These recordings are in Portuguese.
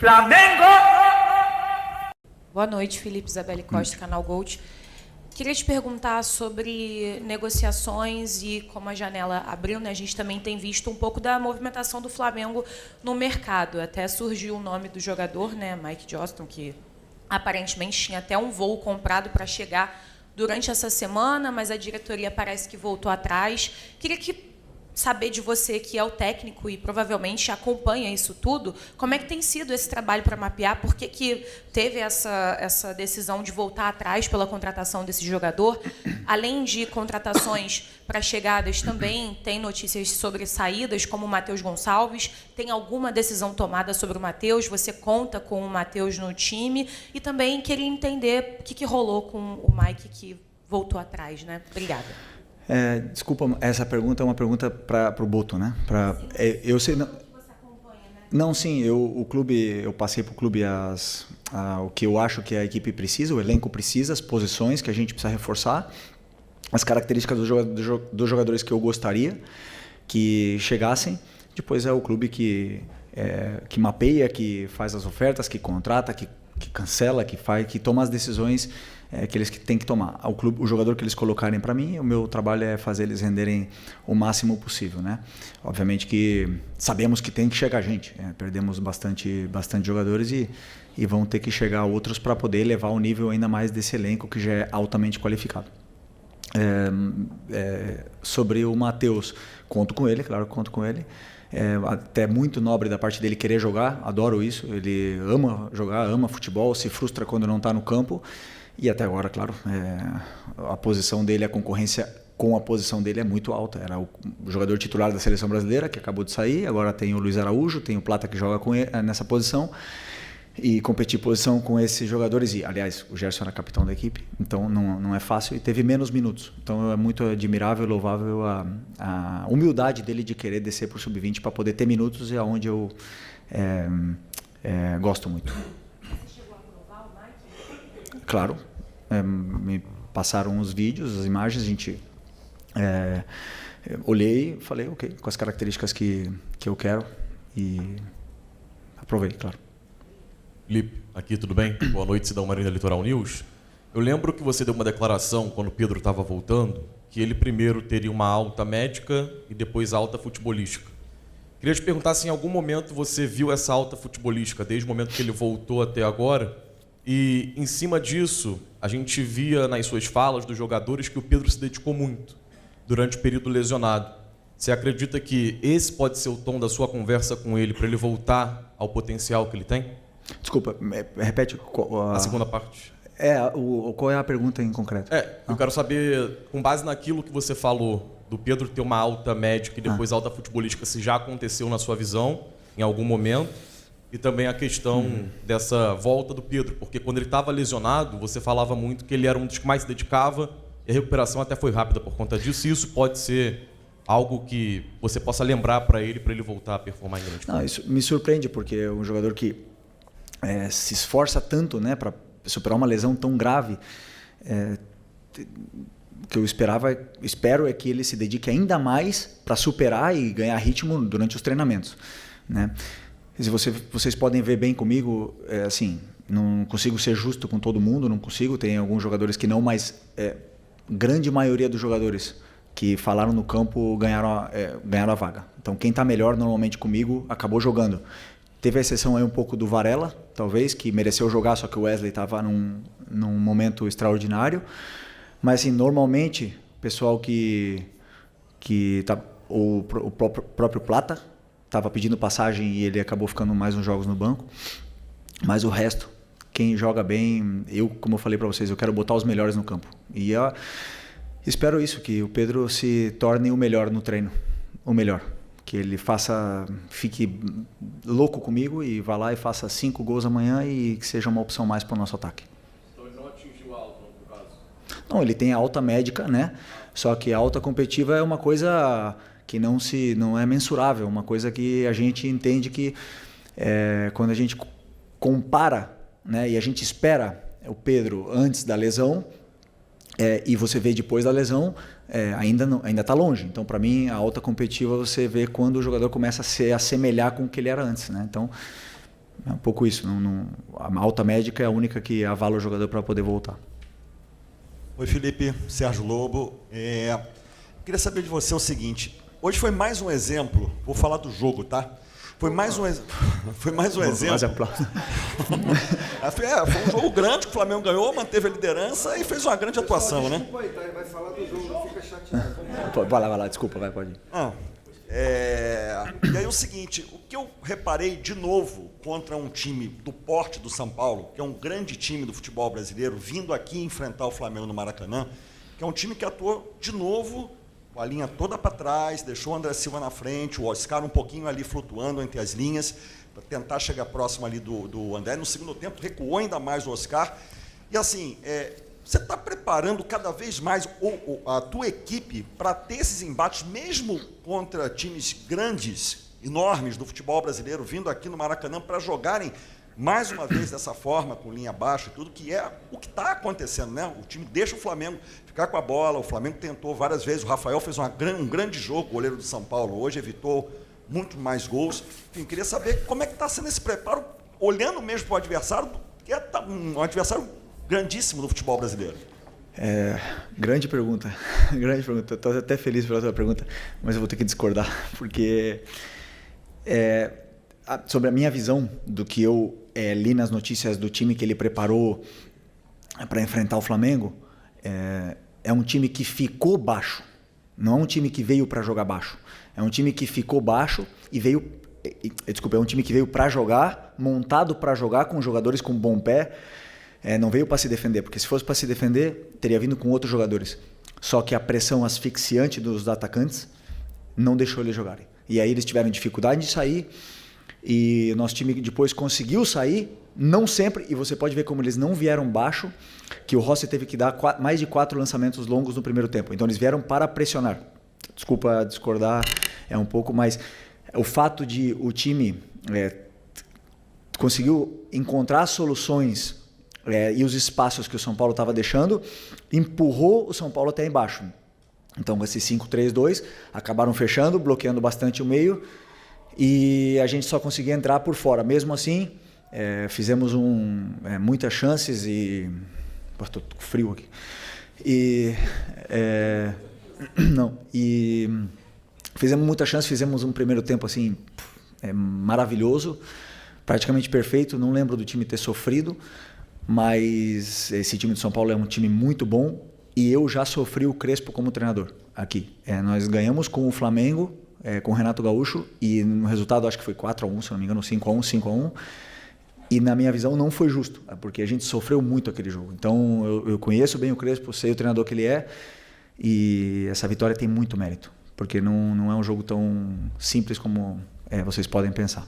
Flamengo! Boa noite, Felipe Isabelle Costa, Canal Gold. Queria te perguntar sobre negociações e como a janela abriu, né? A gente também tem visto um pouco da movimentação do Flamengo no mercado. Até surgiu o nome do jogador, né? Mike Johnston, que aparentemente tinha até um voo comprado para chegar durante essa semana, mas a diretoria parece que voltou atrás. Queria saber de você, que é o técnico e provavelmente acompanha isso tudo, como é que tem sido esse trabalho para mapear? Por que teve essa decisão de voltar atrás pela contratação desse jogador? Além de contratações para chegadas, também tem notícias sobre saídas, como o Matheus Gonçalves. Tem alguma decisão tomada sobre o Matheus? Você conta com o Matheus no time? E também queria entender o que rolou com o Mike, que voltou atrás, né? Obrigada. Desculpa, essa pergunta é uma pergunta para o Boto, né? Eu sei não. Não, sim, eu passei para o clube o que eu acho que a equipe precisa, o elenco precisa, as posições que a gente precisa reforçar, as características dos jogadores que eu gostaria que chegassem. Depois é o clube que mapeia, que faz as ofertas, que contrata, que cancela, que toma as decisões que eles têm que tomar. O jogador que eles colocarem para mim, o meu trabalho é fazer eles renderem o máximo possível, né? Obviamente que sabemos que tem que chegar gente. Perdemos bastante jogadores e vão ter que chegar outros para poder elevar o nível ainda mais desse elenco que já é altamente qualificado. Sobre o Matheus, conto com ele, claro que conto com ele. Até muito nobre da parte dele querer jogar, adoro isso. Ele ama jogar, ama futebol, se frustra quando não está no campo. E até agora, claro, a posição dele, a concorrência com a posição dele é muito alta. Era o jogador titular da seleção brasileira, que acabou de sair, agora tem o Luiz Araújo, tem o Plata que joga com ele, nessa posição. E competir posição com esses jogadores, e aliás, o Gerson era capitão da equipe, então não é fácil e teve menos minutos. Então é muito admirável e louvável a humildade dele de querer descer para o sub-20 para poder ter minutos, e é onde eu gosto muito. Claro, me passaram os vídeos, as imagens, a gente olhei, falei, ok, com as características que eu quero, e aprovei, claro. Felipe, aqui tudo bem? Boa noite, Cidão Marina Litoral News. Eu lembro que você deu uma declaração quando o Pedro estava voltando, que ele primeiro teria uma alta médica e depois alta futebolística. Queria te perguntar se em algum momento você viu essa alta futebolística, desde o momento que ele voltou até agora. E, em cima disso, a gente via nas suas falas dos jogadores que o Pedro se dedicou muito durante o período lesionado. Você acredita que esse pode ser o tom da sua conversa com ele para ele voltar ao potencial que ele tem? Desculpa, repete a segunda parte. Qual é a pergunta em concreto? Eu quero saber, com base naquilo que você falou, do Pedro ter uma alta médica e depois alta futebolística, se já aconteceu na sua visão, em algum momento. E também a questão dessa volta do Pedro, porque quando ele estava lesionado, você falava muito que ele era um dos que mais se dedicava, e a recuperação até foi rápida por conta disso, e isso pode ser algo que você possa lembrar para ele voltar a performar em grande forma. Isso me surpreende, porque é um jogador que se esforça tanto, né, para superar uma lesão tão grave. O que eu espero é que ele se dedique ainda mais para superar e ganhar ritmo durante os treinamentos, né? Se vocês podem ver bem comigo, assim, não consigo ser justo com todo mundo, não consigo. Tem alguns jogadores que não, mas grande maioria dos jogadores que falaram no campo ganharam a vaga. Então quem está melhor normalmente comigo acabou jogando. Teve a exceção aí um pouco do Varela, talvez, que mereceu jogar, só que o Wesley estava num momento extraordinário. Mas assim, normalmente, o pessoal o próprio Plata estava pedindo passagem e ele acabou ficando mais uns jogos no banco. Mas o resto, quem joga bem, como eu falei para vocês, eu quero botar os melhores no campo. E espero isso, que o Pedro se torne o melhor no treino, o melhor. Que ele fique louco comigo e vá lá e faça 5 gols amanhã e que seja uma opção mais para o nosso ataque. Então ele não atingiu a alta, no caso? Não, ele tem a alta médica, né? Só que a alta competitiva é uma coisa que não é mensurável, uma coisa que a gente entende que quando a gente compara, né, e a gente espera o Pedro antes da lesão, e você vê depois da lesão, ainda está longe. Então, para mim, a alta competitiva você vê quando o jogador começa a se assemelhar com o que ele era antes, né? Então, É um pouco isso. A alta médica é a única que avala o jogador para poder voltar. Oi, Felipe, Sérgio Lobo. Queria saber de você o seguinte. Hoje foi mais um exemplo, vou falar do jogo, tá? Foi mais um exemplo. Foi um jogo grande que o Flamengo ganhou, manteve a liderança e fez uma grande atuação, né? Desculpa aí, tá? Ele vai falar do jogo, não fica chateado. Vai lá, desculpa, pode ir. E aí o seguinte, o que eu reparei de novo contra um time do porte do São Paulo, que é um grande time do futebol brasileiro, vindo aqui enfrentar o Flamengo no Maracanã, que é um time que atuou de novo com a linha toda para trás, deixou o André Silva na frente, o Oscar um pouquinho ali flutuando entre as linhas, para tentar chegar próximo ali do André. No segundo tempo, recuou ainda mais o Oscar. E assim, você está preparando cada vez mais a tua equipe para ter esses embates, mesmo contra times grandes, enormes do futebol brasileiro, vindo aqui no Maracanã para jogarem mais uma vez dessa forma, com linha baixa e tudo, que é o que está acontecendo, né? O time deixa o Flamengo ficar com a bola, o Flamengo tentou várias vezes, o Rafael fez um grande jogo, o goleiro do São Paulo, hoje evitou muito mais gols. Enfim, queria saber como é que está sendo esse preparo, olhando mesmo para o adversário, que é um adversário grandíssimo do futebol brasileiro. Grande pergunta. Estou até feliz pela sua pergunta, mas eu vou ter que discordar, porque sobre a minha visão do que eu li nas notícias do time que ele preparou para enfrentar o Flamengo, é um time que ficou baixo, não é um time que veio para jogar baixo, é um time que ficou baixo e veio, é um time que veio para jogar, montado para jogar com jogadores com bom pé. Não veio para se defender, porque se fosse para se defender, teria vindo com outros jogadores. Só que a pressão asfixiante dos atacantes não deixou eles jogarem. E aí eles tiveram dificuldade de sair, e o nosso time depois conseguiu sair, não sempre, e você pode ver como eles não vieram baixo, que o Rossi teve que dar mais de 4 lançamentos longos no primeiro tempo. Então eles vieram para pressionar. Desculpa discordar, um pouco, mas o fato de o time conseguiu encontrar soluções e os espaços que o São Paulo estava deixando, empurrou o São Paulo até embaixo. Então, com esse 5-3-2, acabaram fechando, bloqueando bastante o meio, e a gente só conseguia entrar por fora. Mesmo assim, fizemos muitas chances e... Estou com frio aqui. Fizemos muitas chances, fizemos um primeiro tempo assim, maravilhoso, praticamente perfeito. Não lembro do time ter sofrido, mas esse time de São Paulo é um time muito bom, e eu já sofri o Crespo como treinador aqui. Nós ganhamos com o Flamengo, com o Renato Gaúcho, e no resultado acho que foi 4-1, se não me engano, 5-1, e na minha visão não foi justo, porque a gente sofreu muito aquele jogo. Então eu conheço bem o Crespo, sei o treinador que ele é, e essa vitória tem muito mérito, porque não é um jogo tão simples como vocês podem pensar.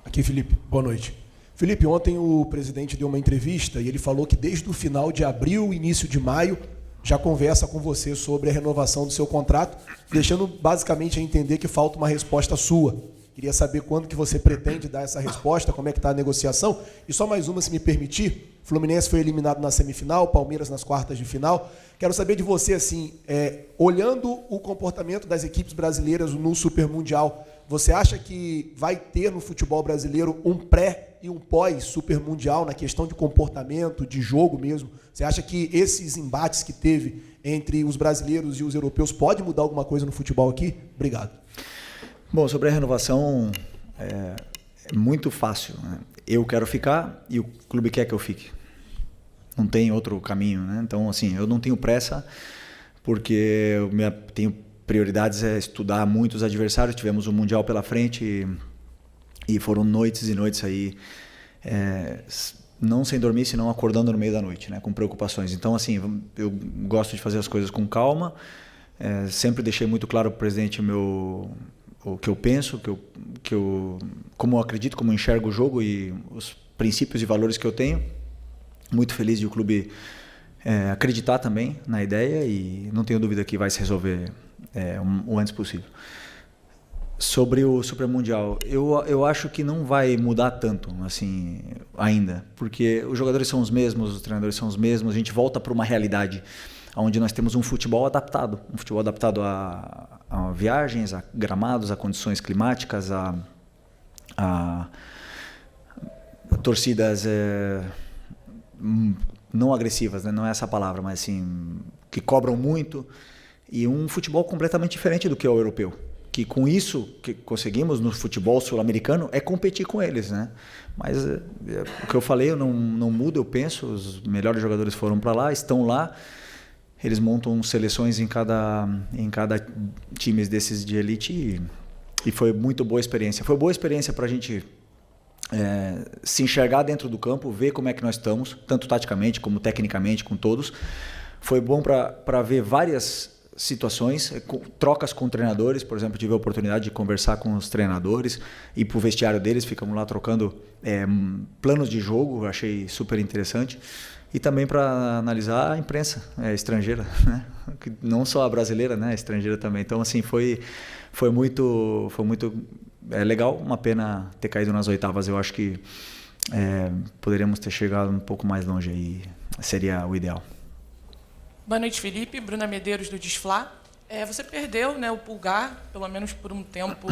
Aqui, Felipe, boa noite. Felipe, ontem o presidente deu uma entrevista e ele falou que desde o final de abril, início de maio, já conversa com você sobre a renovação do seu contrato, deixando basicamente a entender que falta uma resposta sua. Queria saber quando que você pretende dar essa resposta, como é que está a negociação. E só mais uma, se me permitir. Fluminense foi eliminado na semifinal, Palmeiras nas quartas de final. Quero saber de você, assim, olhando o comportamento das equipes brasileiras no Super Mundial, você acha que vai ter no futebol brasileiro um pré e um pós-Super Mundial na questão de comportamento, de jogo mesmo? Você acha que esses embates que teve entre os brasileiros e os europeus pode mudar alguma coisa no futebol aqui? Obrigado. Bom, sobre a renovação, é muito fácil, né? Eu quero ficar e o clube quer que eu fique. Não tem outro caminho, né? Então, assim, eu não tenho pressa, porque eu tenho prioridades, estudar muitos adversários. Tivemos um Mundial pela frente e foram noites e noites aí, não sem dormir, senão acordando no meio da noite, né? Com preocupações. Então, assim, eu gosto de fazer as coisas com calma. Sempre deixei muito claro para o presidente o que eu penso, como eu acredito, como eu enxergo o jogo e os princípios e valores que eu tenho. Muito feliz de o clube acreditar também na ideia, e não tenho dúvida que vai se resolver o antes possível. Sobre o Super Mundial, eu acho que não vai mudar tanto assim ainda, porque os jogadores são os mesmos, os treinadores são os mesmos, a gente volta para uma realidade onde nós temos um futebol adaptado a viagens, a gramados, a condições climáticas, a torcidas não agressivas, né? Não é essa palavra, mas assim, que cobram muito, e um futebol completamente diferente do que é o europeu. Que com isso que conseguimos no futebol sul-americano é competir com eles, né? Mas o que eu falei eu não muda, eu penso, os melhores jogadores foram para lá, estão lá, eles montam seleções em cada time desses de elite e foi muito boa experiência. Foi boa experiência para a gente se enxergar dentro do campo, ver como é que nós estamos, tanto taticamente como tecnicamente, com todos. Foi bom para ver várias situações, trocas com treinadores. Por exemplo, tive a oportunidade de conversar com os treinadores, ir para o vestiário deles, ficamos lá trocando planos de jogo, achei super interessante. E também para analisar a imprensa estrangeira, né? Não só a brasileira, né? A estrangeira também. Então, assim, foi muito legal. Uma pena ter caído nas oitavas. Eu acho que poderíamos ter chegado um pouco mais longe aí. Seria o ideal. Boa noite, Felipe. Bruna Medeiros, do Desflá. Você perdeu, né, o Pulgar, pelo menos por um tempo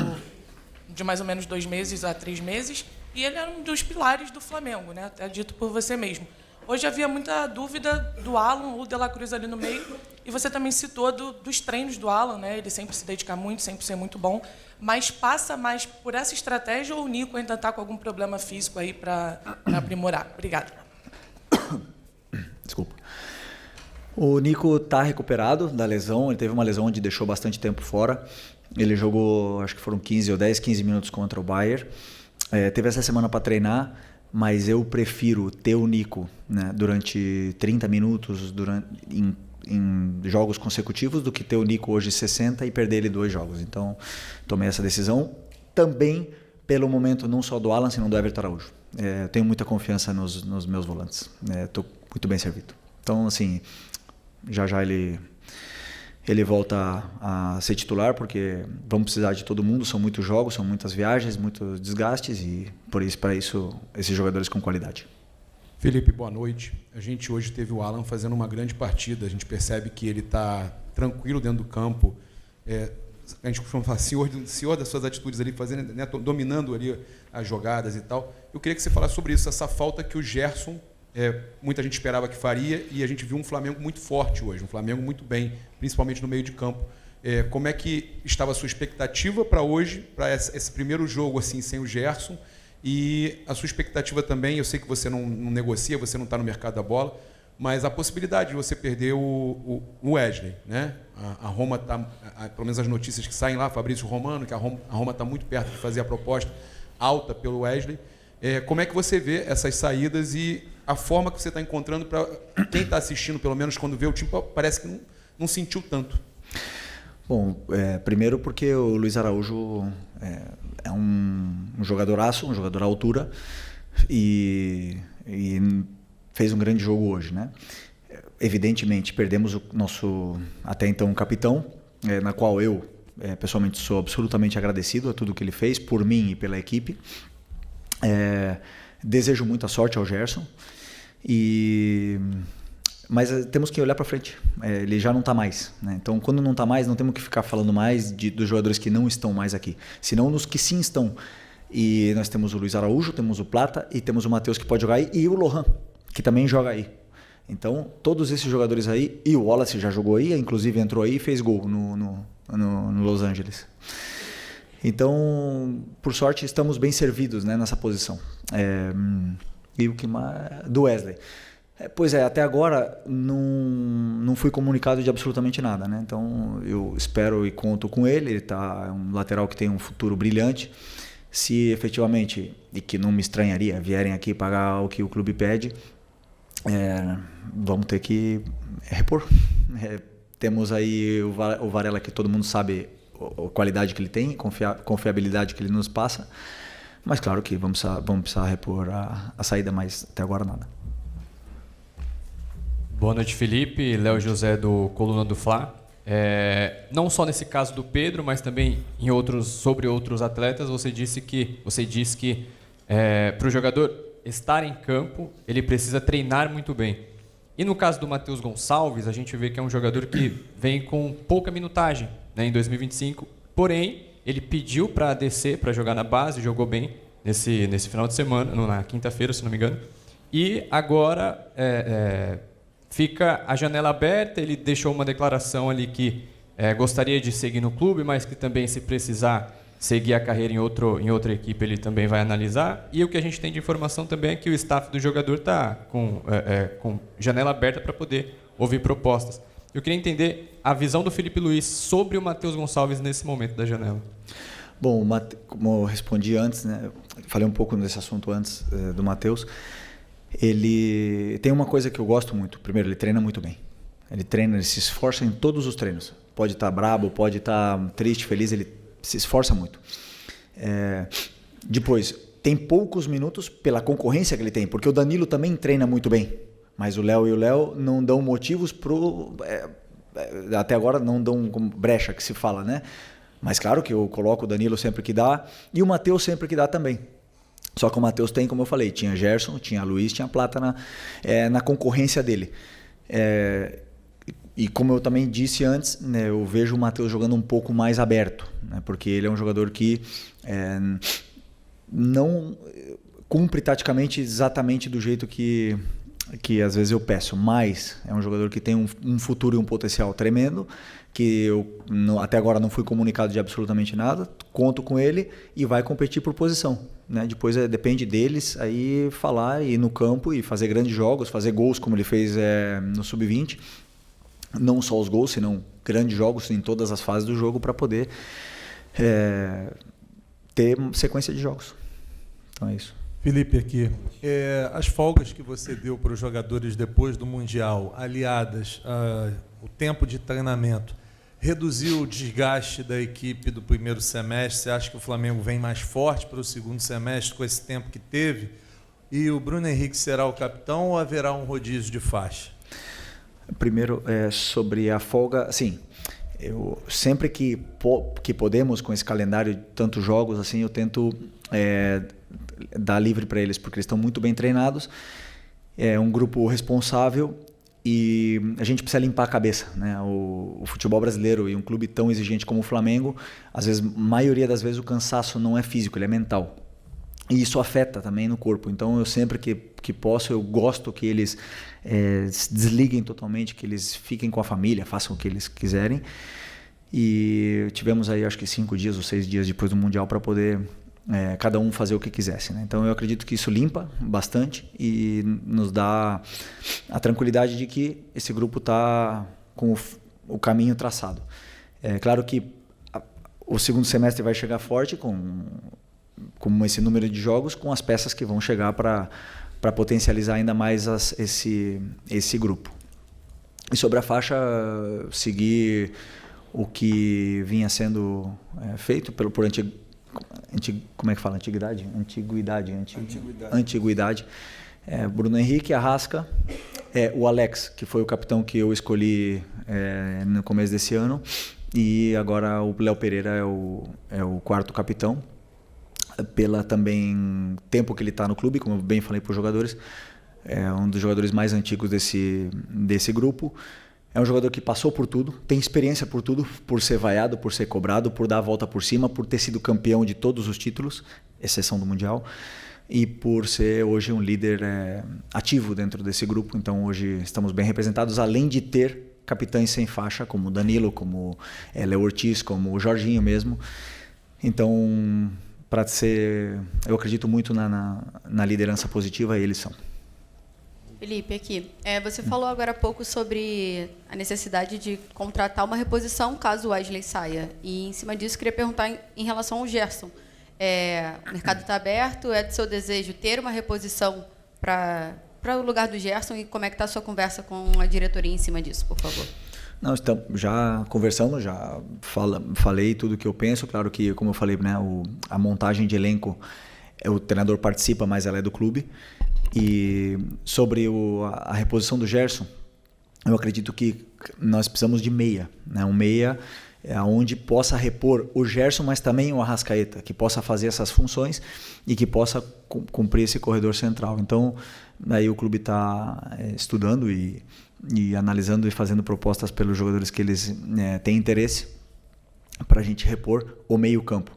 de mais ou menos 2 meses a 3 meses, e ele era um dos pilares do Flamengo, né, até dito por você mesmo. Hoje havia muita dúvida do Alan ou de La Cruz ali no meio, e você também citou dos treinos do Alan, né, ele sempre se dedica muito, sempre ser muito bom, mas passa mais por essa estratégia ou o Nico ainda está com algum problema físico aí para aprimorar? Obrigada. Desculpa. O Nico está recuperado da lesão, ele teve uma lesão onde deixou bastante tempo fora. Ele jogou, acho que foram 15 minutos contra o Bayern. Teve essa semana para treinar, mas eu prefiro ter o Nico, né, durante 30 minutos em jogos consecutivos do que ter o Nico hoje 60 e perder ele 2 jogos. Então, tomei essa decisão também pelo momento não só do Alan, senão do Everton Araújo. Eu tenho muita confiança nos meus volantes. Estou muito bem servido. Então, assim, já ele volta a ser titular, porque vamos precisar de todo mundo, são muitos jogos, são muitas viagens, muitos desgastes, e para isso esses jogadores com qualidade. Felipe, boa noite. A gente hoje teve o Alan fazendo uma grande partida, a gente percebe que ele está tranquilo dentro do campo, a gente costuma falar senhor das suas atitudes ali, fazendo, né, dominando ali as jogadas e tal. Eu queria que você falasse sobre isso, essa falta que o Gerson muita gente esperava que faria, e a gente viu um Flamengo muito forte hoje, um Flamengo muito bem, principalmente no meio de campo. Como é que estava a sua expectativa para hoje, para esse primeiro jogo assim sem o Gerson, e a sua expectativa também? Eu sei que você não negocia, você não está no mercado da bola, mas a possibilidade de você perder o Wesley, né? A Roma está, pelo menos as notícias que saem lá, Fabrício Romano, que a Roma está muito perto de fazer a proposta alta pelo Wesley. Como é que você vê essas saídas e a forma que você está encontrando para quem está assistindo, pelo menos quando vê o time, parece que não sentiu tanto? Bom, primeiro porque o Luiz Araújo é um jogadoraço, um jogador à altura, e fez um grande jogo hoje, né? Evidentemente, perdemos o nosso, até então, capitão, na qual eu, pessoalmente, sou absolutamente agradecido a tudo que ele fez, por mim e pela equipe. Desejo muita sorte ao Gerson, mas temos que olhar para frente. Ele já não está mais, né? Então, quando não está mais, não temos que ficar falando mais dos jogadores que não estão mais aqui, senão nos que sim estão. E nós temos o Luiz Araújo, temos o Plata e temos o Matheus, que pode jogar aí, e o Lohan, que também joga aí. Então, todos esses jogadores aí, e o Wallace já jogou aí, inclusive entrou aí e fez gol no Los Angeles. Então, por sorte, estamos bem servidos, né, nessa posição. E o que mais? Do Wesley. Pois até agora não fui comunicado de absolutamente nada, né? Então, eu espero e conto com ele. Ele é um lateral que tem um futuro brilhante. Se efetivamente, e que não me estranharia, vierem aqui pagar o que o clube pede, vamos ter que repor. Temos aí o Varela, que todo mundo sabe a qualidade que ele tem, confiabilidade que ele nos passa, mas claro que vamos precisar repor a saída, mas até agora nada. Boa noite, Felipe. Léo José, do Coluna do Fla. Não só nesse caso do Pedro, mas também sobre outros atletas, você diz que para o jogador estar em campo, ele precisa treinar muito bem. E no caso do Matheus Gonçalves, a gente vê que é um jogador que vem com pouca minutagem, né, em 2025, porém, ele pediu para descer, para jogar na base, jogou bem, nesse final de semana, na quinta-feira, se não me engano. E agora fica a janela aberta. Ele deixou uma declaração ali que gostaria de seguir no clube, mas que também, se precisar seguir a carreira em outra equipe, ele também vai analisar. E o que a gente tem de informação também é que o staff do jogador está com janela aberta para poder ouvir propostas. Eu queria entender a visão do Felipe Luiz sobre o Matheus Gonçalves nesse momento da janela. Bom, como eu respondi antes, né, falei um pouco desse assunto antes do Matheus, ele tem uma coisa que eu gosto muito. Primeiro, ele treina muito bem. Ele se esforça em todos os treinos. Pode estar brabo, pode estar triste, feliz, ele se esforça muito. Depois, tem poucos minutos pela concorrência que ele tem, porque o Danilo também treina muito bem, mas o Léo não dão motivos até agora não dão brecha, que se fala, né? Mas claro que eu coloco o Danilo sempre que dá e o Matheus sempre que dá também. Só que o Matheus tem, como eu falei, tinha Gerson, tinha Luiz, tinha Plata na concorrência dele. E como eu também disse antes, né, eu vejo o Matheus jogando um pouco mais aberto, né, porque ele é um jogador que não cumpre taticamente exatamente do jeito que às vezes eu peço, mas é um jogador que tem um futuro e um potencial tremendo, que eu até agora não fui comunicado de absolutamente nada, conto com ele e vai competir por posição, né? Depois depende deles aí falar, ir no campo e fazer grandes jogos, fazer gols como ele fez no Sub-20, não só os gols, senão grandes jogos em todas as fases do jogo para poder ter sequência de jogos. Então é isso. Felipe, aqui, as folgas que você deu para os jogadores depois do Mundial, aliadas ao tempo de treinamento, reduziu o desgaste da equipe do primeiro semestre? Você acha que o Flamengo vem mais forte para o segundo semestre com esse tempo que teve? E o Bruno Henrique será o capitão ou haverá um rodízio de faixa? Primeiro, sobre a folga, sim. Eu sempre que podemos, com esse calendário de tantos jogos, assim, eu tento dar livre para eles, porque eles estão muito bem treinados, é um grupo responsável e a gente precisa limpar a cabeça, né? O futebol brasileiro e um clube tão exigente como o Flamengo, às vezes, maioria das vezes o cansaço não é físico, ele é mental. E isso afeta também no corpo. Então, eu sempre que posso, eu gosto que eles se desliguem totalmente, que eles fiquem com a família, façam o que eles quiserem. E tivemos aí, acho que 5 dias ou 6 dias depois do Mundial para poder cada um fazer o que quisesse, né? Então, eu acredito que isso limpa bastante e nos dá a tranquilidade de que esse grupo está com o caminho traçado. É claro que o segundo semestre vai chegar forte com esse número de jogos, com as peças que vão chegar para potencializar ainda mais esse grupo. E sobre a faixa, seguir o que vinha sendo feito por como é que fala? Antiguidade. Bruno Henrique, Arrasca, o Alex, que foi o capitão que eu escolhi no começo desse ano, e agora o Léo Pereira é o quarto capitão. Pela também tempo que ele está no clube, como eu bem falei para os jogadores, é um dos jogadores mais antigos desse grupo. É um jogador que passou por tudo, tem experiência por tudo, por ser vaiado, por ser cobrado, por dar a volta por cima, por ter sido campeão de todos os títulos, exceção do Mundial, e por ser hoje um líder ativo dentro desse grupo. Então hoje estamos bem representados, além de ter capitães sem faixa, como o Danilo, como Léo Ortiz, como o Jorginho mesmo. Então, eu acredito muito na liderança positiva, e eles são. Felipe, aqui. Você falou agora há pouco sobre a necessidade de contratar uma reposição caso o Wesley saia. E, em cima disso, queria perguntar em relação ao Gerson. O mercado está aberto, é do seu desejo ter uma reposição para o lugar do Gerson, e como é que está a sua conversa com a diretoria em cima disso, por favor? Não, já conversamos, já falei tudo o que eu penso. Claro que, como eu falei, né, a montagem de elenco, o treinador participa, mas ela é do clube. E sobre a reposição do Gerson, eu acredito que nós precisamos de meia, né? Um meia onde possa repor o Gerson, mas também o Arrascaeta, que possa fazer essas funções e que possa cumprir esse corredor central. Então, aí o clube está estudando e analisando e fazendo propostas pelos jogadores que eles têm interesse para a gente repor o meio campo.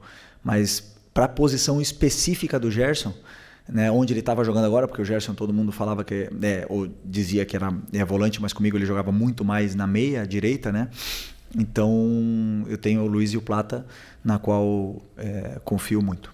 Mas para a posição específica do Gerson, né, onde ele estava jogando agora, porque o Gerson todo mundo falava que ou dizia que era volante, mas comigo ele jogava muito mais na meia direita, né? Então eu tenho o Luiz e o Plata, na qual confio muito.